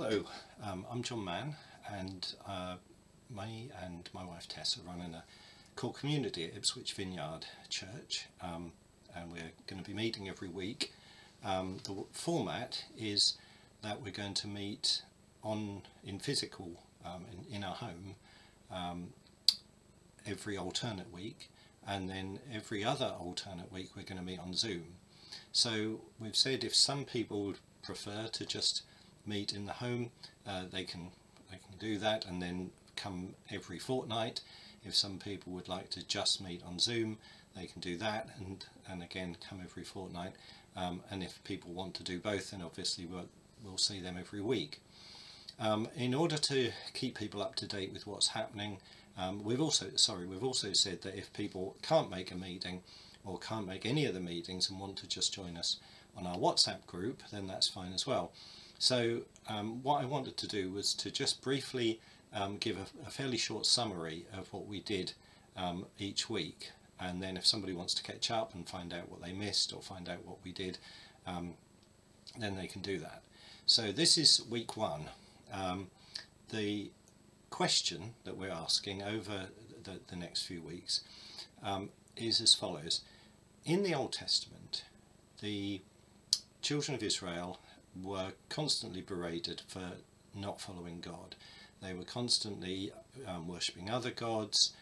Hello, I'm John Mann, and me and my wife Tess are running a core community at Ipswich Vineyard Church, and we're going to be meeting every week. The format is that we're going to meet in physical in our home every alternate week, and then every other alternate week we're going to meet on Zoom. So we've said if some people would prefer to just meet in the home, they can do that and then come every fortnight. If some people would like to just meet on Zoom, they can do that and again come every fortnight. And if people want to do both, then obviously we'll see them every week. In order to keep people up to date with what's happening, we've also said that if people can't make a meeting or can't make any of the meetings and want to just join us on our WhatsApp group, then that's fine as well. So what I wanted to do was to just briefly give a fairly short summary of what we did each week, and then if somebody wants to catch up and find out what they missed or find out what we did, then they can do that. So this is week one. The question that we're asking over the next few weeks is as follows. In the Old Testament, the children of Israel were constantly berated for not following God. They were constantly worshipping other gods,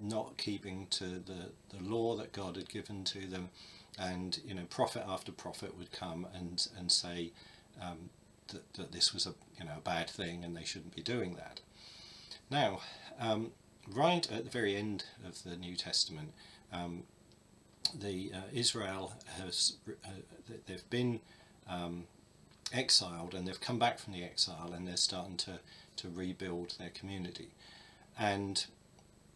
not keeping to the law that God had given to them, and prophet after prophet would come and say that this was a bad thing and they shouldn't be doing that. Now, right at the very end of the New Testament, Israel they've been exiled, and they've come back from the exile, and they're starting to rebuild their community. And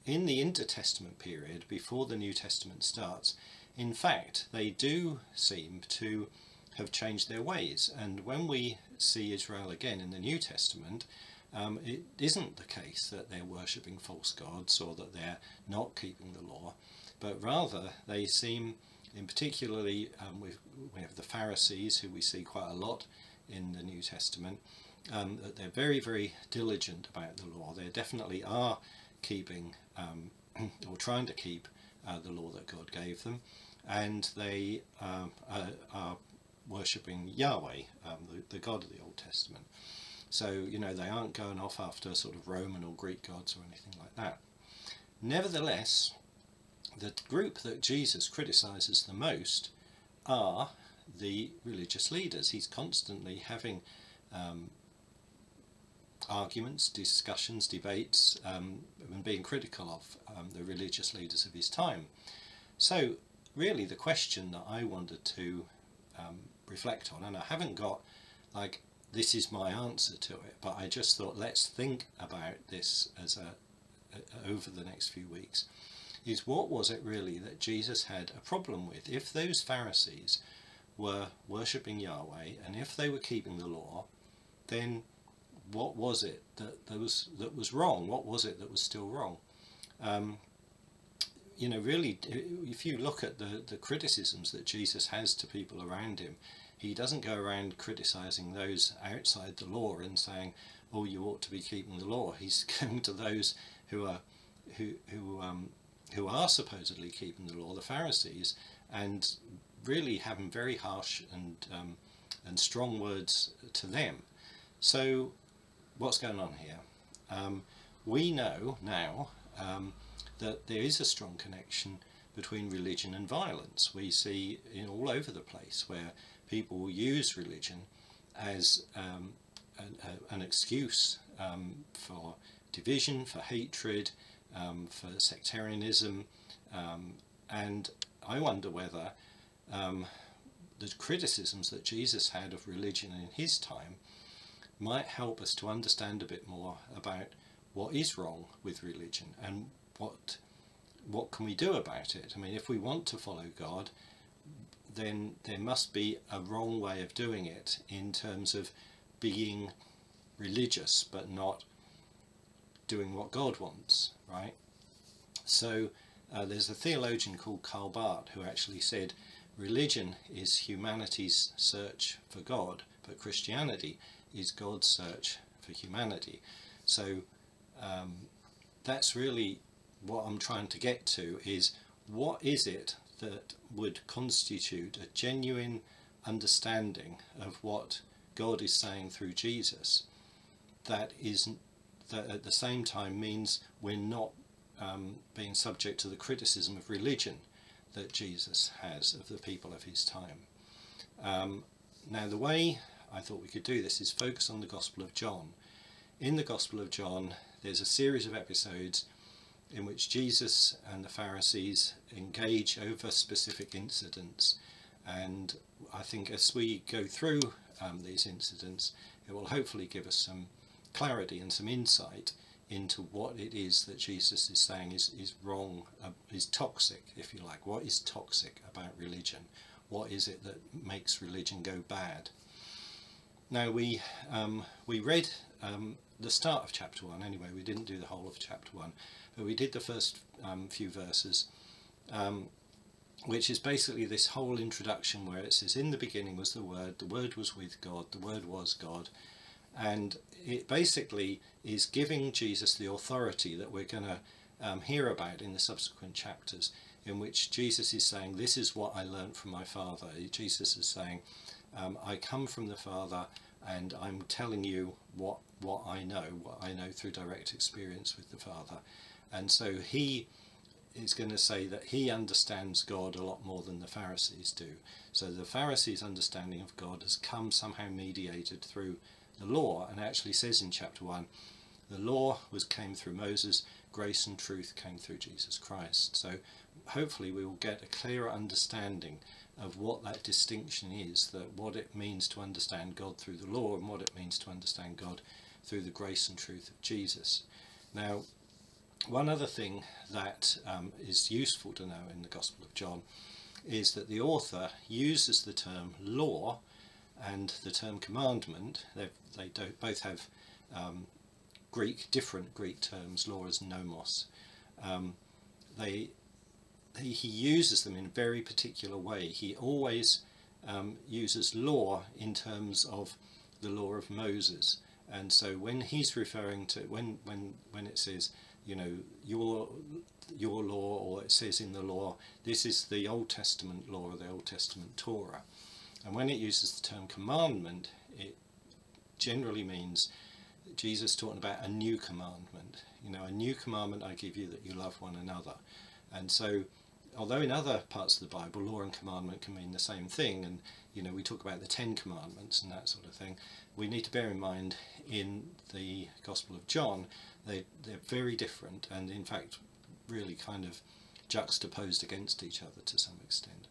in the intertestament period, before the New Testament starts, in fact they do seem to have changed their ways. And when we see Israel again in the New Testament, it isn't the case that they're worshipping false gods or that they're not keeping the law, but rather they seem, in particularly we have the Pharisees, who we see quite a lot in the New Testament, that they're very, very diligent about the law. They definitely are keeping or trying to keep the law that God gave them, and they are worshipping Yahweh, the God of the Old Testament. So they aren't going off after sort of Roman or Greek gods or anything like that. Nevertheless, the group that Jesus criticises the most are the religious leaders. He's constantly having arguments, discussions, debates, and being critical of the religious leaders of his time. So really the question that I wanted to reflect on, and I haven't got like this is my answer to it, but I just thought let's think about this as over the next few weeks, is what was it really that Jesus had a problem with? If those Pharisees were worshipping Yahweh and if they were keeping the law, then what was it that was wrong? What was it that was still wrong? Really, if you look at the criticisms that Jesus has to people around him, he doesn't go around criticising those outside the law and saying, oh, you ought to be keeping the law. He's going to those who are supposedly keeping the law, the Pharisees, and really having very harsh and strong words to them. So what's going on here? We know now that there is a strong connection between religion and violence. We see all over the place where people use religion as an excuse for division, for hatred, for sectarianism, and I wonder whether the criticisms that Jesus had of religion in his time might help us to understand a bit more about what is wrong with religion and what can we do about it. I mean, if we want to follow God, then there must be a wrong way of doing it in terms of being religious but not doing what God wants, right? So there's a theologian called Karl Barth who actually said religion is humanity's search for God, but Christianity is God's search for humanity. So that's really what I'm trying to get to, is what is it that would constitute a genuine understanding of what God is saying through Jesus, that at the same time means we're not being subject to the criticism of religion that Jesus has of the people of his time. Now, the way I thought we could do this is focus on the Gospel of John. In the Gospel of John, there's a series of episodes in which Jesus and the Pharisees engage over specific incidents, and I think as we go through these incidents, it will hopefully give us some clarity and some insight into what it is that Jesus is saying is wrong, is toxic, if you like. What is toxic about religion? What is it that makes religion go bad? Now, we read the start of chapter 1 anyway. We didn't do the whole of chapter 1, but we did the first few verses, which is basically this whole introduction where it says, in the beginning was the Word was with God, the Word was God. And it basically is giving Jesus the authority that we're going to hear about in the subsequent chapters, in which Jesus is saying, this is what I learned from my Father. Jesus is saying, I come from the Father, and I'm telling you what I know through direct experience with the Father. And so he is going to say that he understands God a lot more than the Pharisees do. So the Pharisees' understanding of God has come somehow mediated through the law, and actually says in chapter 1, the law came through Moses, grace and truth came through Jesus Christ. So hopefully we will get a clearer understanding of what that distinction is, that what it means to understand God through the law and what it means to understand God through the grace and truth of Jesus. Now, one other thing that is useful to know in the Gospel of John is that the author uses the term law and the term commandment. They both have different Greek terms. Law is nomos. He uses them in a very particular way. He always uses law in terms of the law of Moses. And so when he's referring to, when it says, you know, your law, or it says in the law, this is the Old Testament law or the Old Testament Torah. And when it uses the term commandment, it generally means Jesus talking about a new commandment. You know, a new commandment I give you, that you love one another. And so, although in other parts of the Bible, law and commandment can mean the same thing, and you know, we talk about the 10 Commandments and that sort of thing, we need to bear in mind in the Gospel of John, they're very different, and in fact really kind of juxtaposed against each other to some extent.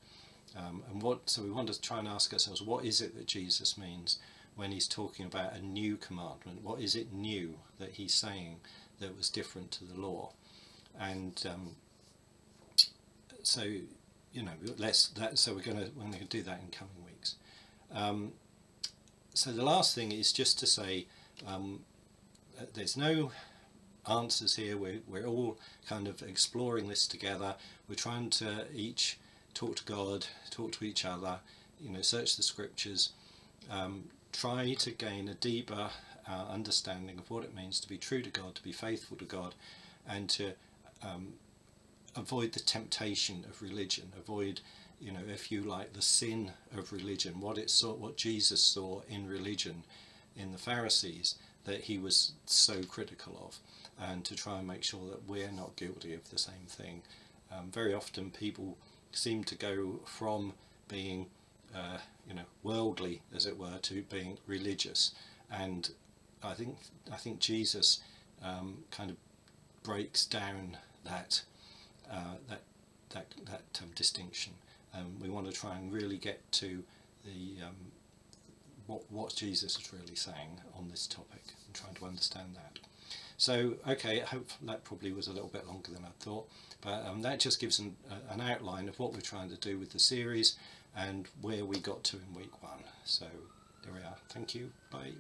So we want to try and ask ourselves, what is it that Jesus means when he's talking about a new commandment? What is it new that he's saying that was different to the law? And so, you know, so we're going to do that in coming weeks. So the last thing is just to say, there's no answers here. We're all kind of exploring this together. We're trying to each talk to God, talk to each other, you know, search the scriptures, try to gain a deeper understanding of what it means to be true to God, to be faithful to God, and to avoid the temptation of religion, avoid, you know, if you like, the sin of religion, what Jesus saw in religion in the Pharisees that he was so critical of, and to try and make sure that we're not guilty of the same thing. Very often people seem to go from being you know, worldly, as it were, to being religious, and I think Jesus kind of breaks down that distinction. We want to try and really get to the what Jesus is really saying on this topic, and trying to understand that. So, okay, I hope that probably was a little bit longer than I thought, but that just gives an outline of what we're trying to do with the series and where we got to in week 1. So there we are. Thank you. Bye.